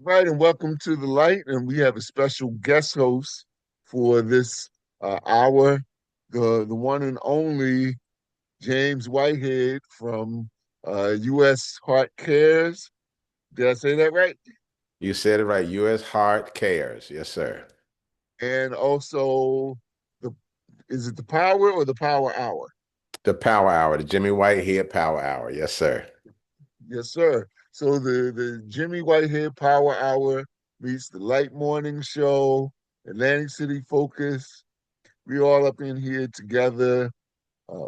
Right, and welcome to the light. And we have a special guest host for this hour, the one and only James Whitehead from U.S. Heart Cares. Did I say that right? You said it right. U.S. Heart Cares. Yes, sir. And also, the is it the Power or the Power Hour? The Power Hour, the Jimmy Whitehead Power Hour. Yes, sir. Yes, sir. So the Jimmy Whitehead Power Hour meets the Light Morning Show, Atlantic City Focus. We all up in here together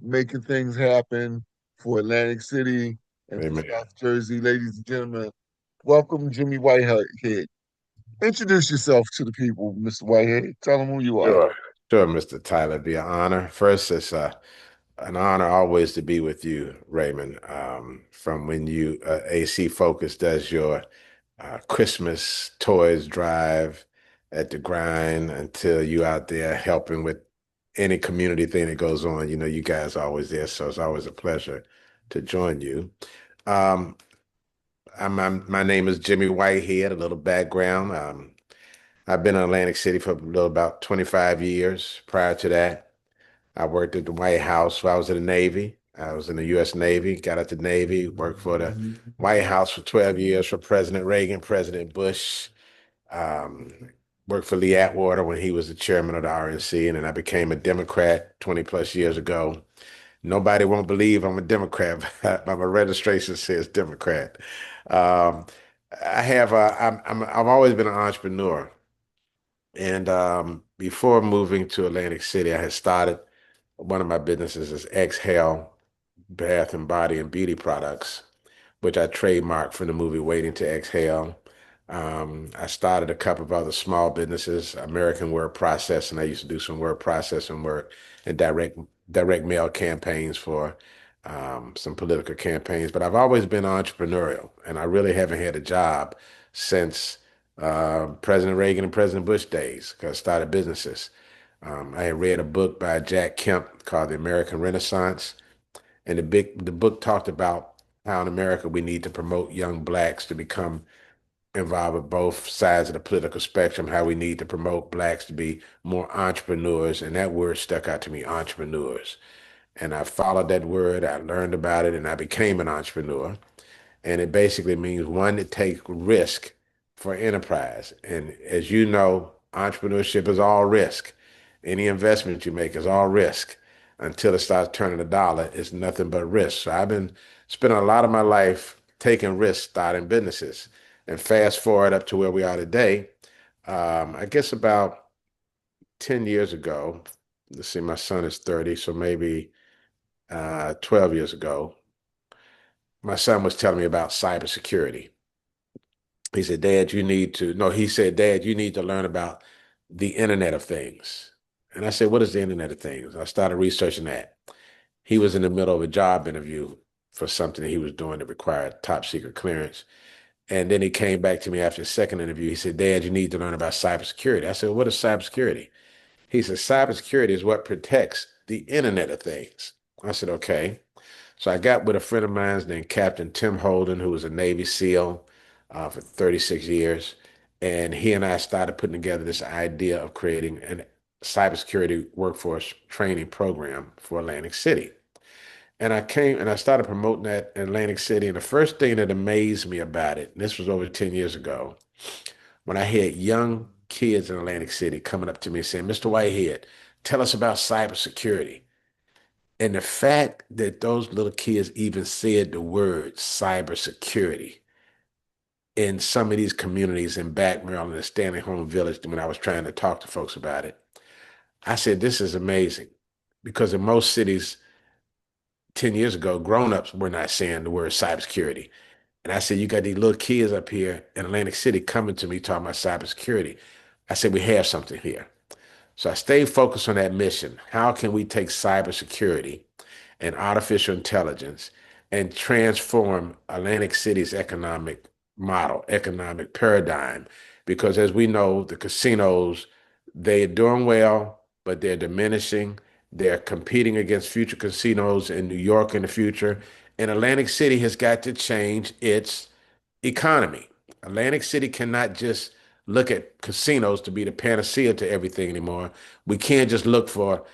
making things happen for Atlantic City and for Amen. South Jersey. Ladies and gentlemen, welcome Jimmy Whitehead. Introduce yourself to the people, Mr. Whitehead. Tell them who you are. Sure. Sure, Mr. Tyler. Be an honor. First, it's an honor always to be with you, Raymond. From when you AC Focus does your Christmas toys drive at the grind until you out there helping with any community thing that goes on. You know, you guys are always there, so it's always a pleasure to join you. Um, my name is Jimmy Whitehead. A little background. I've been in Atlantic City for a little about 25 years. Prior to that, I worked at the White House while I was in the Navy. I was in the U.S. Navy, got out the Navy, worked for the White House for 12 years for President Reagan, President Bush. Um, Worked for Lee Atwater when he was the chairman of the RNC, and then I became a Democrat 20 plus years ago. Nobody won't believe I'm a Democrat, but my registration says Democrat. Um, I've always been an entrepreneur. And before moving to Atlantic City, I had started one of my businesses is Exhale Bath and Body and Beauty Products, which I trademarked from the movie Waiting to Exhale. I started a couple of other small businesses, American Word Processing. I used to do some word processing work and direct mail campaigns for some political campaigns. But I've always been entrepreneurial, and I really haven't had a job since President Reagan and President Bush days because I started businesses. I had read a book by Jack Kemp called The American Renaissance, and the book talked about how in America we need to promote young blacks to become involved with both sides of the political spectrum, how we need to promote blacks to be more entrepreneurs, and that word stuck out to me, entrepreneurs. And I followed that word, I learned about it, and I became an entrepreneur. And it basically means one that takes risk for enterprise. And as you know, entrepreneurship is all risk. Any investment you make is all risk. Until it starts turning a dollar, it's nothing but risk. So I've been spending a lot of my life taking risks, starting businesses. And fast forward up to where we are today, I guess about 10 years ago, let's see, my son is 30, so maybe 12 years ago, my son was telling me about cybersecurity. He said, Dad, you need to, no, he said, Dad, you need to learn about the Internet of Things. And I said, what is the Internet of Things? I started researching that. He was in the middle of a job interview for something that he was doing that required top secret clearance. And then he came back to me after the second interview. He said, Dad, you need to learn about cybersecurity. I said, what is cybersecurity? He said, cybersecurity is what protects the Internet of Things. I said, okay. So I got with a friend of mine named Captain Tim Holden, who was a Navy SEAL for 36 years. And he and I started putting together this idea of creating a cybersecurity workforce training program for Atlantic City. And I came and I started promoting that in Atlantic City. And the first thing that amazed me about it, and this was over 10 years ago, when I had young kids in Atlantic City coming up to me saying, Mr. Whitehead, tell us about cybersecurity. And the fact that those little kids even said the word cybersecurity in some of these communities in Back Maryland and Stanley Home Village when I was trying to talk to folks about it, I said, this is amazing. Because in most cities 10 years ago, grown-ups were not saying the word cybersecurity. And I said, you got these little kids up here in Atlantic City coming to me talking about cybersecurity. I said, we have something here. So I stayed focused on that mission. How can we take cybersecurity and artificial intelligence and transform Atlantic City's economic model, economic paradigm? Because as we know, the casinos, they're doing well, but they're diminishing. They're competing against future casinos in New York in the future. And Atlantic City has got to change its economy. Atlantic City cannot just look at casinos to be the panacea to everything anymore. We can't just look for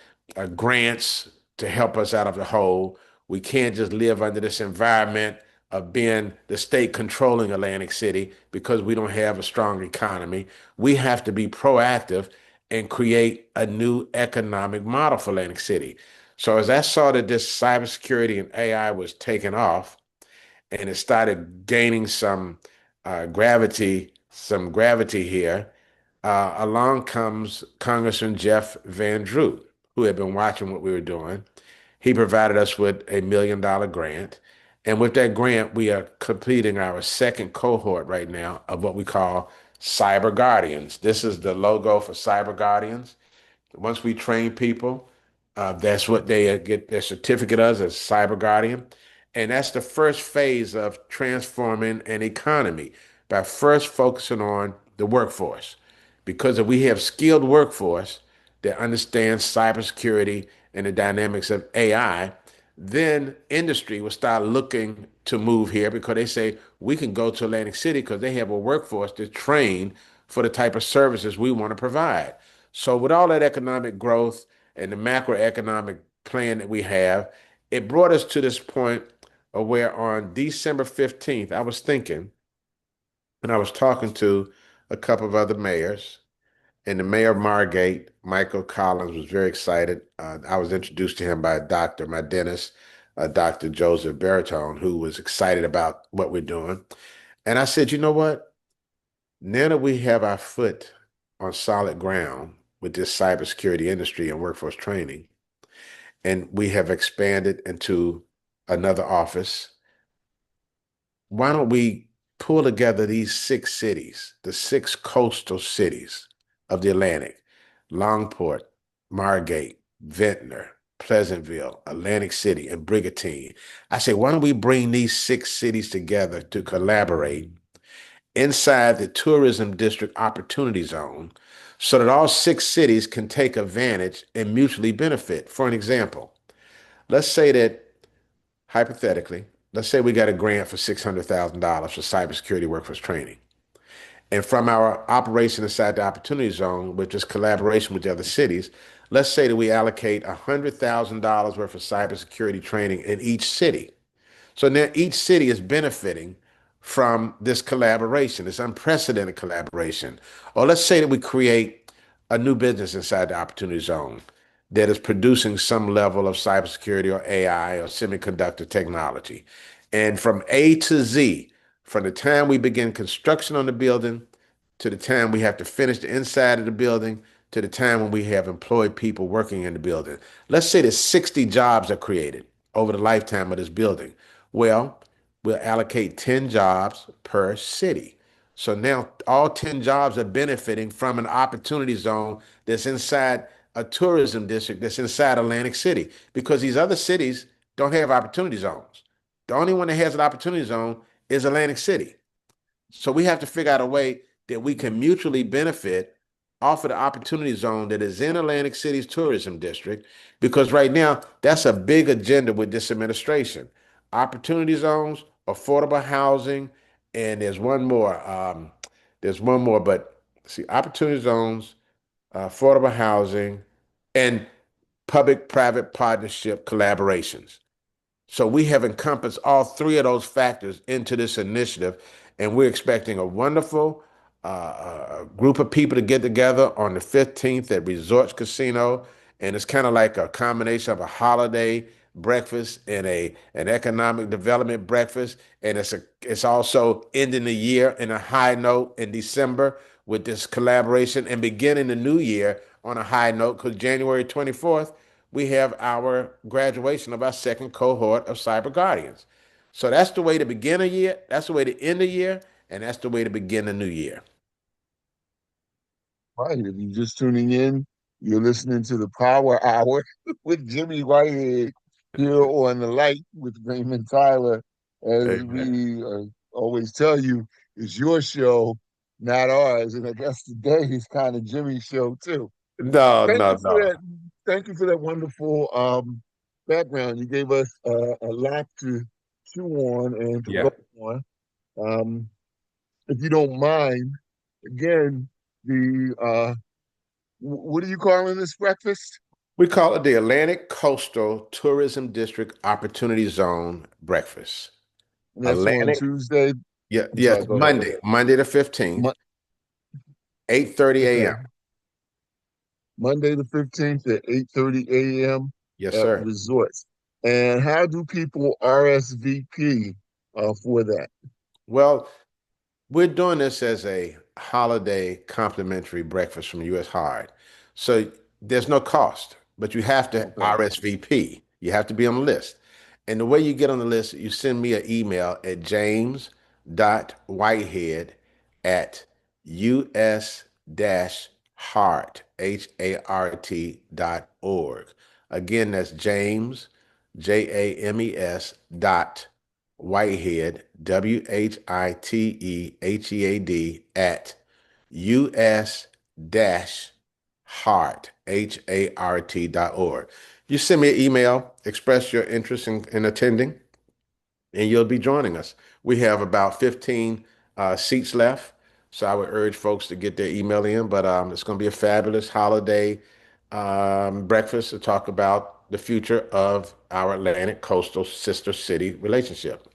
grants to help us out of the hole. We can't just live under this environment of being the state controlling Atlantic City because we don't have a strong economy. We have to be proactive and create a new economic model for Atlantic City. So as I saw that this cybersecurity and AI was taking off, and it started gaining some gravity here. Along comes Congressman Jeff Van Drew, who had been watching what we were doing. He provided us with $1 million grant. And with that grant, we are completing our second cohort right now of what we call Cyber Guardians. This is the logo for Cyber Guardians. Once we train people, that's what they get their certificate as cyber guardian. And that's the first phase of transforming an economy by first focusing on the workforce. Because if we have skilled workforce that understands cybersecurity and the dynamics of AI, then industry will start looking to move here because they say we can go to Atlantic City because they have a workforce that's trained for the type of services we want to provide. So with all that economic growth and the macroeconomic plan that we have, it brought us to this point of where on December 15th, I was thinking, and I was talking to a couple of other mayors, and the mayor of Margate, Michael Collins, was very excited. I was introduced to him by a doctor, my dentist, Dr. Joseph Baritone, who was excited about what we're doing. And I said, you know what? Now that we have our foot on solid ground with this cybersecurity industry and workforce training, and we have expanded into another office, why don't we pull together these six cities, the six coastal cities of the Atlantic, Longport, Margate, Ventnor, Pleasantville, Atlantic City, and Brigantine. I say, why don't we bring these six cities together to collaborate inside the tourism district opportunity zone so that all six cities can take advantage and mutually benefit? For an example, let's say that hypothetically, let's say we got a grant for $600,000 for cybersecurity workforce training. And from our operation inside the opportunity zone, with this collaboration with the other cities, let's say that we allocate $100,000 worth of cybersecurity training in each city. So now each city is benefiting from this collaboration, this unprecedented collaboration. Or let's say that we create a new business inside the opportunity zone that is producing some level of cybersecurity or AI or semiconductor technology. And from A to Z, from the time we begin construction on the building to the time we have to finish the inside of the building to the time when we have employed people working in the building. Let's say that 60 jobs are created over the lifetime of this building. Well, we'll allocate 10 jobs per city. So now all 10 jobs are benefiting from an opportunity zone that's inside a tourism district that's inside Atlantic City because these other cities don't have opportunity zones. The only one that has an opportunity zone is Atlantic City. So we have to figure out a way that we can mutually benefit off of the opportunity zone that is in Atlantic City's tourism district, because right now that's a big agenda with this administration. Opportunity zones, affordable housing, and there's one more. There's one more, but see, opportunity zones, affordable housing, and public-private partnership collaborations. So we have encompassed all three of those factors into this initiative, and we're expecting a wonderful group of people to get together on the 15th at Resorts Casino, and it's kind of like a combination of a holiday breakfast and an economic development breakfast, and it's also ending the year in a high note in December with this collaboration and beginning the new year on a high note because January 24th we have our graduation of our second cohort of Cyber Guardians. So that's the way to begin a year, that's the way to end the year, and that's the way to begin the new year. Right. If you're just tuning in, you're listening to the Power Hour with Jimmy Whitehead here on the Light with Raymond Tyler. As Amen. we always tell you, it's your show, not ours. And I guess today is kind of Jimmy's show too. No, Thank no, you for no. that. Thank you for that wonderful background. You gave us a lot to chew on and to go Yeah. on. Um, if you don't mind, again, the what are you calling this breakfast? We call it the Atlantic Coastal Tourism District Opportunity Zone Breakfast. And that's on Atlantic, Tuesday. yeah, I'm yes, sorry, go ahead. Monday the 15th, Mo- 8:30 okay, a.m. Monday the 15th at 8:30 a.m. Yes, at sir. resorts. And how do people RSVP for that? Well, we're doing this as a holiday complimentary breakfast from U.S. Hard. So there's no cost, but you have to Okay. RSVP. You have to be on the list. And the way you get on the list, you send me an email at james.whitehead at us-heart, HART.org. Again, that's James, JAMES dot Whitehead, WHITEHEAD at US dash heart, HART.org. You send me an email, express your interest in attending, and you'll be joining us. We have about 15 seats left. So I would urge folks to get their email in, but it's going to be a fabulous holiday breakfast to talk about the future of our Atlantic coastal sister city relationship.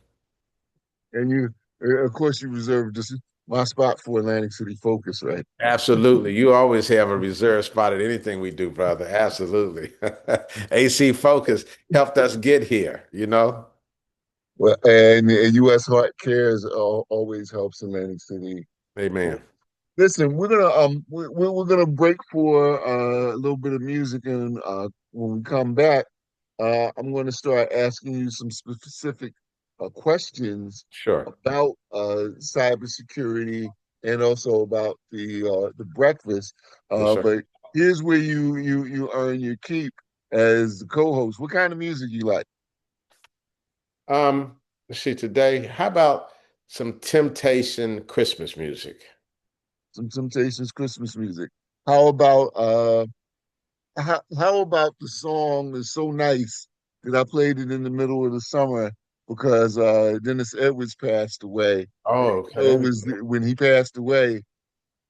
And of course, you reserved this my spot for Atlantic City Focus, right? Absolutely. You always have a reserved spot at anything we do, brother. Absolutely. AC Focus helped us get here, you know? Well, and U.S. Heart Cares always helps Atlantic City. Amen. Listen, we're gonna break for a little bit of music, and when we come back, I'm going to start asking you some specific questions Sure. about cybersecurity and also about the breakfast. Yes, sir. But here's where you earn your keep as the co-host. What kind of music you like? Let's see today. How about some Temptation Christmas music? Some Temptations Christmas music. How about how about the song is so nice that I played it in the middle of the summer because Dennis Edwards passed away. Oh, And okay. it was when he passed away,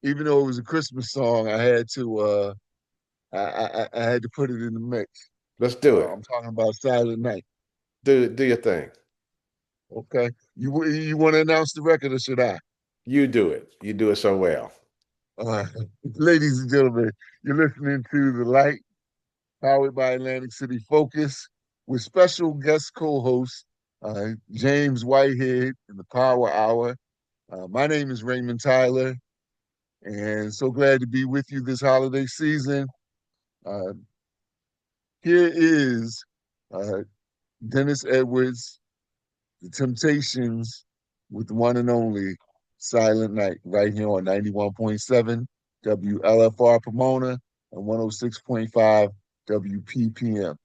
even though it was a Christmas song, I had to put it in the mix. Let's do it. I'm talking about Silent Night. Do your thing. Okay, you want to announce the record or should I? You do it. You do it so well. Uh, Ladies and gentlemen, you're listening to The Light, powered by Atlantic City Focus, with special guest co-host James Whitehead in the Power Hour. My name is Raymond Tyler, and so glad to be with you this holiday season. Uh, Here is uh, Dennis Edwards, The Temptations, with the one and only Silent Night, right here on 91.7 WLFR Pomona and 106.5 WPPM.